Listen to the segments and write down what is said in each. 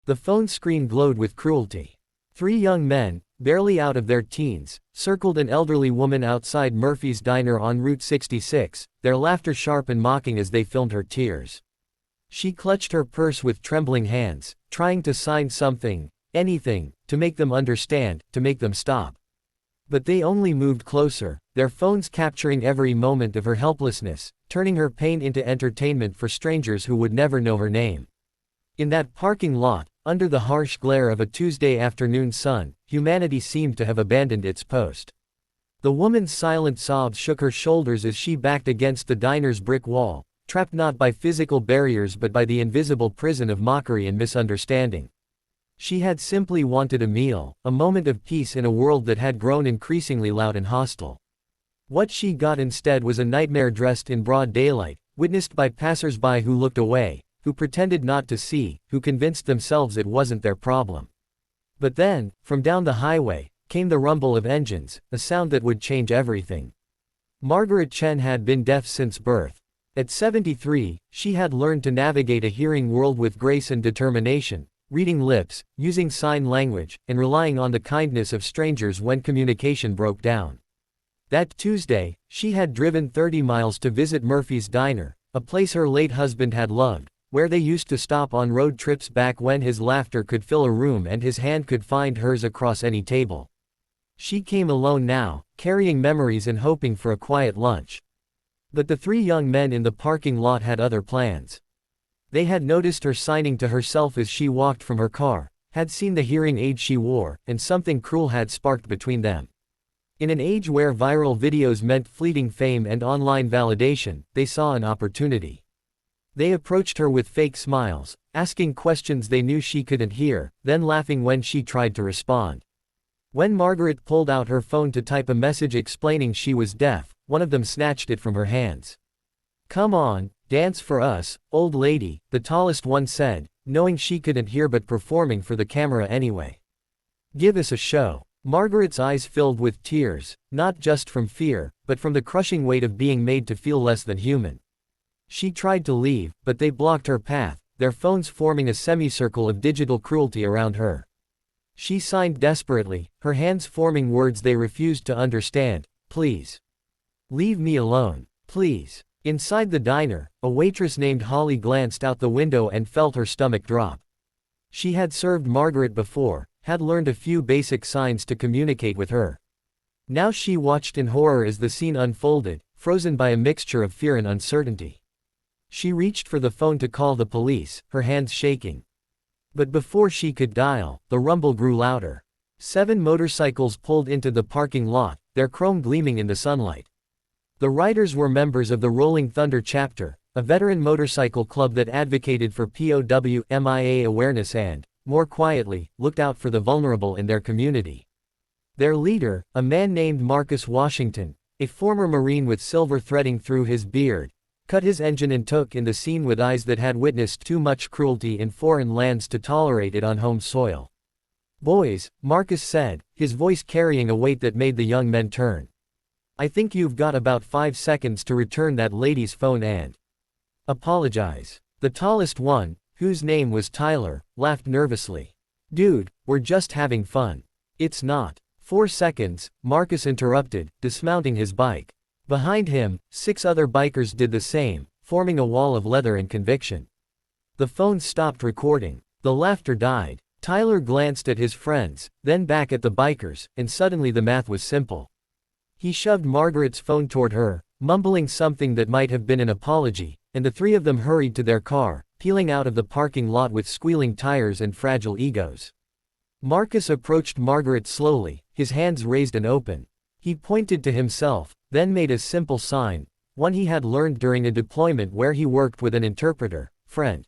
The phone screen glowed with cruelty. 3 young men, barely out of their teens, circled an elderly woman outside Murphy's Diner on Route 66, their laughter sharp and mocking as they filmed her tears. She clutched her purse with trembling hands, trying to sign something, anything, to make them understand, to make them stop. But they only moved closer, their phones capturing every moment of her helplessness, turning her pain into entertainment for strangers who would never know her name. In that parking lot, under the harsh glare of a Tuesday afternoon sun, humanity seemed to have abandoned its post. The woman's silent sobs shook her shoulders as she backed against the diner's brick wall, trapped not by physical barriers but by the invisible prison of mockery and misunderstanding. She had simply wanted a meal, a moment of peace in a world that had grown increasingly loud and hostile. What she got instead was a nightmare dressed in broad daylight, witnessed by passers-by who looked away, who pretended not to see, who convinced themselves it wasn't their problem. But then, from down the highway, came the rumble of engines, a sound that would change everything. Margaret Chen had been deaf since birth. At 73, she had learned to navigate a hearing world with grace and determination, reading lips, using sign language, and relying on the kindness of strangers when communication broke down. That Tuesday, she had driven 30 miles to visit Murphy's Diner, a place her late husband had loved, where they used to stop on road trips back when his laughter could fill a room and his hand could find hers across any table. She came alone now, carrying memories and hoping for a quiet lunch. But the 3 young men in the parking lot had other plans. They had noticed her signing to herself as she walked from her car, had seen the hearing aid she wore, and something cruel had sparked between them. In an age where viral videos meant fleeting fame and online validation, they saw an opportunity. They approached her with fake smiles, asking questions they knew she couldn't hear, then laughing when she tried to respond. When Margaret pulled out her phone to type a message explaining she was deaf, one of them snatched it from her hands. "Come on, dance for us, old lady," the tallest one said, knowing she couldn't hear but performing for the camera anyway. "Give us a show." Margaret's eyes filled with tears, not just from fear, but from the crushing weight of being made to feel less than human. She tried to leave, but they blocked her path, their phones forming a semicircle of digital cruelty around her. She signed desperately, her hands forming words they refused to understand. "Please. Leave me alone. Please." Inside the diner, a waitress named Holly glanced out the window and felt her stomach drop. She had served Margaret before, had learned a few basic signs to communicate with her. Now she watched in horror as the scene unfolded, frozen by a mixture of fear and uncertainty. She reached for the phone to call the police, her hands shaking. But before she could dial, the rumble grew louder. 7 motorcycles pulled into the parking lot, their chrome gleaming in the sunlight. The riders were members of the Rolling Thunder chapter, a veteran motorcycle club that advocated for POW/MIA awareness and, more quietly, looked out for the vulnerable in their community. Their leader, a man named Marcus Washington, a former Marine with silver threading through his beard, cut his engine and took in the scene with eyes that had witnessed too much cruelty in foreign lands to tolerate it on home soil. "Boys," Marcus said, his voice carrying a weight that made the young men turn. "I think you've got about 5 seconds to return that lady's phone and apologize." The tallest one, whose name was Tyler, laughed nervously. "Dude, we're just having fun." "It's not." 4 seconds, Marcus interrupted, dismounting his bike. Behind him, 6 other bikers did the same, forming a wall of leather and conviction. The phone stopped recording. The laughter died. Tyler glanced at his friends, then back at the bikers, and suddenly the math was simple. He shoved Margaret's phone toward her, mumbling something that might have been an apology, and the 3 of them hurried to their car, peeling out of the parking lot with squealing tires and fragile egos. Marcus approached Margaret slowly, his hands raised and open. He pointed to himself, then made a simple sign, one he had learned during a deployment where he worked with an interpreter, "Friend."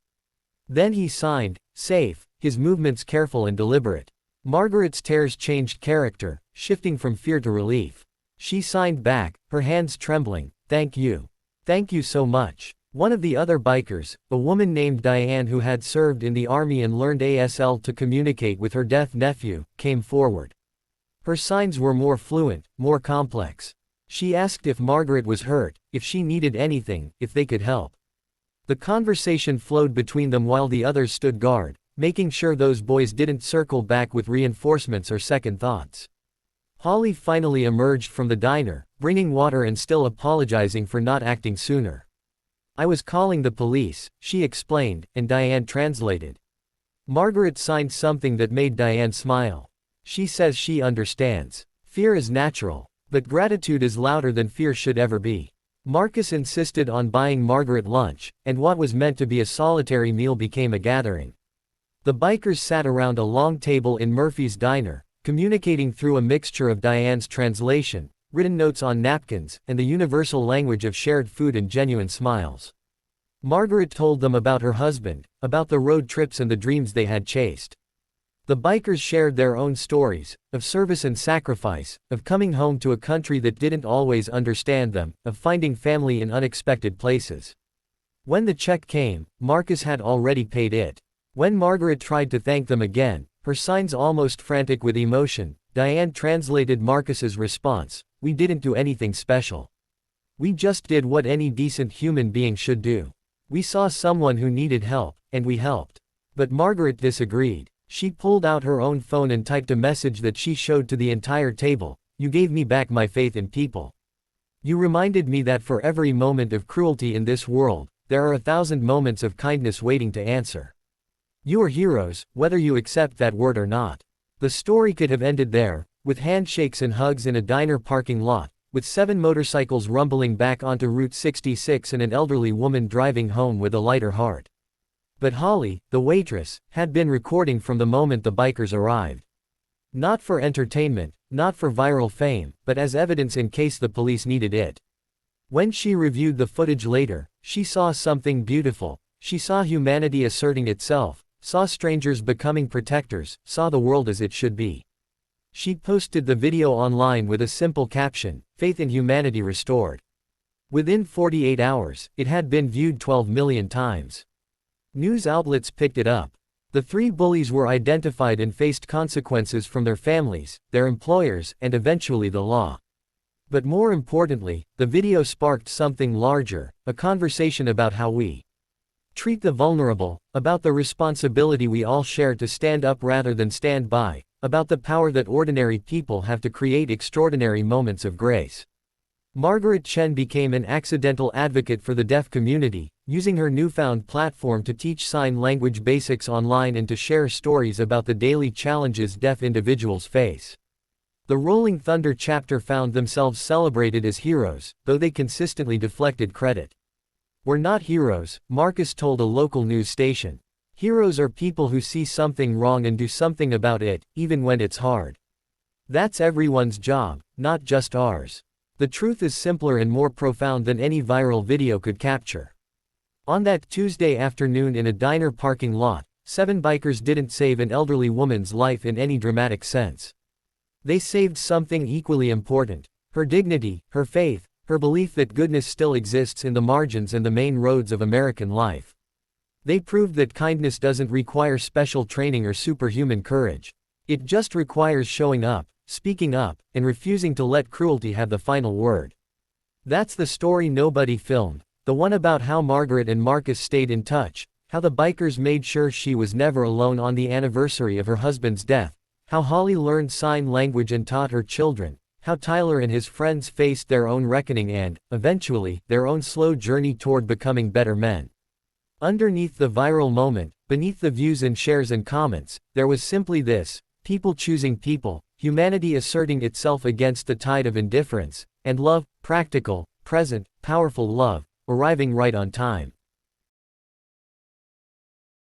Then he signed, "Safe," his movements careful and deliberate. Margaret's tears changed character, shifting from fear to relief. She signed back, her hands trembling, "Thank you. Thank you so much." One of the other bikers, a woman named Diane who had served in the army and learned ASL to communicate with her deaf nephew, came forward. Her signs were more fluent, more complex. She asked if Margaret was hurt, if she needed anything, if they could help. The conversation flowed between them while the others stood guard, making sure those boys didn't circle back with reinforcements or second thoughts. Holly finally emerged from the diner, bringing water and still apologizing for not acting sooner. "I was calling the police," she explained, and Diane translated. Margaret signed something that made Diane smile. She says she understands. Fear is natural, but gratitude is louder than fear should ever be. Marcus insisted on buying Margaret lunch, and what was meant to be a solitary meal became a gathering. The bikers sat around a long table in Murphy's diner, communicating through a mixture of Diane's translation, written notes on napkins, and the universal language of shared food and genuine smiles. Margaret told them about her husband, about the road trips and the dreams they had chased. The bikers shared their own stories, of service and sacrifice, of coming home to a country that didn't always understand them, of finding family in unexpected places. When the check came, Marcus had already paid it. When Margaret tried to thank them again, her signs almost frantic with emotion, Diane translated Marcus's response: "We didn't do anything special. We just did what any decent human being should do. We saw someone who needed help, and we helped." But Margaret disagreed. She pulled out her own phone and typed a message that she showed to the entire table: "You gave me back my faith in people. You reminded me that for every moment of cruelty in this world, there are 1,000 moments of kindness waiting to answer. You are heroes, whether you accept that word or not." The story could have ended there, with handshakes and hugs in a diner parking lot, with 7 motorcycles rumbling back onto Route 66 and an elderly woman driving home with a lighter heart. But Holly, the waitress, had been recording from the moment the bikers arrived. Not for entertainment, not for viral fame, but as evidence in case the police needed it. When she reviewed the footage later, she saw something beautiful. She saw humanity asserting itself, saw strangers becoming protectors, saw the world as it should be. She posted the video online with a simple caption: "Faith in humanity restored." Within 48 hours, it had been viewed 12 million times. News outlets picked it up. The 3 bullies were identified and faced consequences from their families, their employers, and eventually the law. But more importantly, the video sparked something larger, a conversation about how we treat the vulnerable, about the responsibility we all share to stand up rather than stand by, about the power that ordinary people have to create extraordinary moments of grace. Margaret Chen became an accidental advocate for the deaf community, using her newfound platform to teach sign language basics online and to share stories about the daily challenges deaf individuals face. The Rolling Thunder chapter found themselves celebrated as heroes, though they consistently deflected credit. "We're not heroes," Marcus told a local news station. "Heroes are people who see something wrong and do something about it, even when it's hard. That's everyone's job, not just ours." The truth is simpler and more profound than any viral video could capture. On that Tuesday afternoon in a diner parking lot, 7 bikers didn't save an elderly woman's life in any dramatic sense. They saved something equally important: her dignity, her faith, her belief that goodness still exists in the margins and the main roads of American life. They proved that kindness doesn't require special training or superhuman courage. It just requires showing up, speaking up, and refusing to let cruelty have the final word. That's the story nobody filmed, the one about how Margaret and Marcus stayed in touch, how the bikers made sure she was never alone on the anniversary of her husband's death, how Holly learned sign language and taught her children, how Tyler and his friends faced their own reckoning and, eventually, their own slow journey toward becoming better men. Underneath the viral moment, beneath the views and shares and comments, there was simply this: people choosing people, humanity asserting itself against the tide of indifference, and love, practical, present, powerful love, arriving right on time.